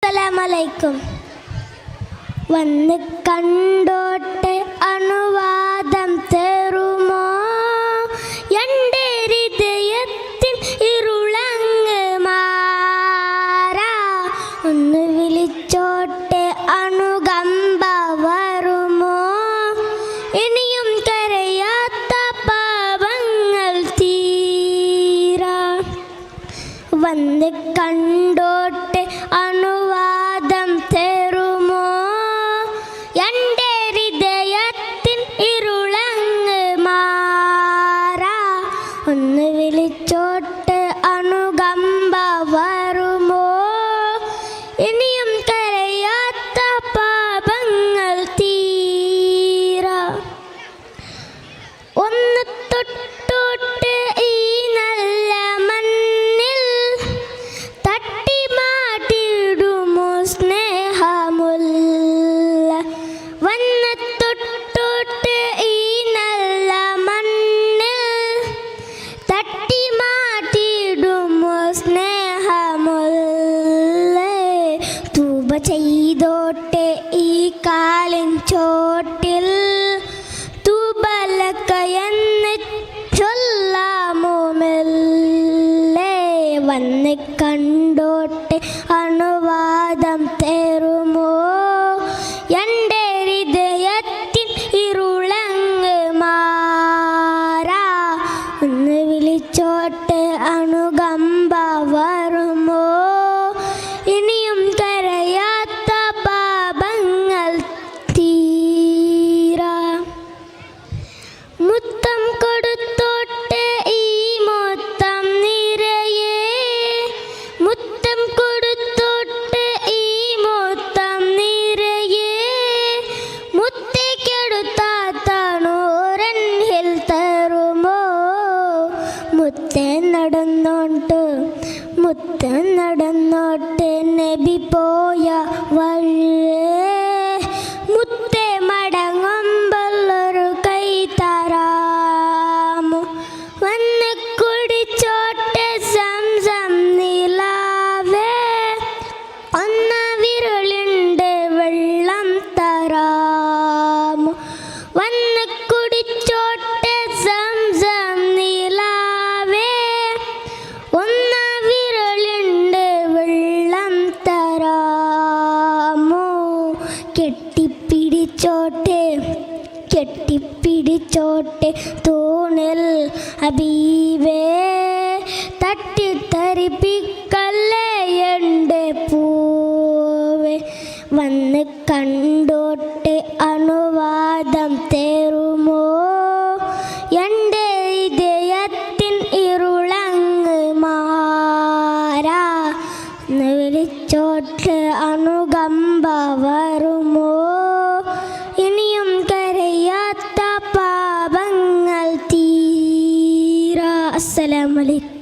അസ്സലാമലൈക്കും. വന്ന് കണ്ടോട്ടെ അനുവാദം തരുമോ? എൻ്റെ ഹൃദയത്തിൻ ഇരുളങ്ങ് മാറാ. ഒന്ന് വിളിച്ചോട്ടെ അനുകമ്പ വരുമോ? ഇനിയും കരയാത്ത പാപങ്ങൾ തീരാ. വന്ന് കണ്ടോട്ടെ അനുവാദം തരുമോ? എൻ്റെ ഹൃദയത്തിൻ ഇരുളങ്ങ് മാറാ. ഒന്ന് വിളിച്ചോട്ടെ അനുകമ്പ വരുമോ? ഇനിയും കരയാത്ത പാപങ്ങൾ തീരാ. ഒന്ന് തൊട്ടോട്ടെ ഈ നല്ല മണ്ണിൽ, തട്ടി മാറ്റിടുമോ സ്നേഹമുള്ള? വന്ന് തൊട്ടോട്ടെ ഈ നല്ല മണ്ണിൽ, തട്ടി മാറ്റിടുമോ സ്നേഹമുള്ള? തൂബ ചെയ്തോട്ടെ ഈ കാലിൻ ചോട്ടിൽ, തൂബലക്കയെന്ന് ചൊല്ലാമോ മെല്ലെ? വന്ന് കണ്ടോട്ടെ അനുവാദം തരുമോ? എൻ്റെ ഹൃദയത്തിൻ ഇരുളങ്ങ് മാറാ. ഒന്ന് വിളിച്ചോട്ടെ അനുകമ്പ വരുമോ? ഇനിയും കരയാത്ത പാപങ്ങൾ തീരാ. മുത്തം കൊടുത്തോട്ടെ ഈ മൊത്തം നിറയെ, മുത്തം കൊടുത്തോട്ടെ ഈ മൊത്തം നിറയെ. മുത്തേക്കെടുത്താത്തണോരൻഹിൽ തരുമോ? മുത്തേ നടന്നോട്ട്, മുത്തേ നടന്നോട്ടെ നബി പോയ വഴിയേ. മുത്തേ മടങ്ങുമ്പോഴൊരു കൈ തരാമോ? വന്ന് കുടിച്ചോട്ടെ സംസം നിലാവേ. ഒന്ന വിരലുണ്ട് വെള്ളം തരാമോ? വന്ന് കുടിച്ചോട്ടെ സംസം നിലാവേ. ഒന്ന വിരലുണ്ട് വെള്ളം തരാമോ? കെട്ടിപ്പിടിച്ചോട്ടെ, കെട്ടിപ്പിടിച്ചോട്ടെ തൂണിൽ ഹബീബേ. തട്ടിത്തെറിപ്പിക്കല്ലേ എൻ്റെ പൂവേ. വന്ന് കണ്ടോട്ടെ അനുവാദം തരുമോ? എൻ്റെ ഹൃദയത്തിൻ ഇരുളങ്ങ് മാറാ. ഒന്ന് വിളിച്ചോട്ടെ അനുകമ്പ വരുമോ? ഇനിയും കരയാത്ത പാപങ്ങൾ തീരാ. അസ്സലാമു അലൈക്കും.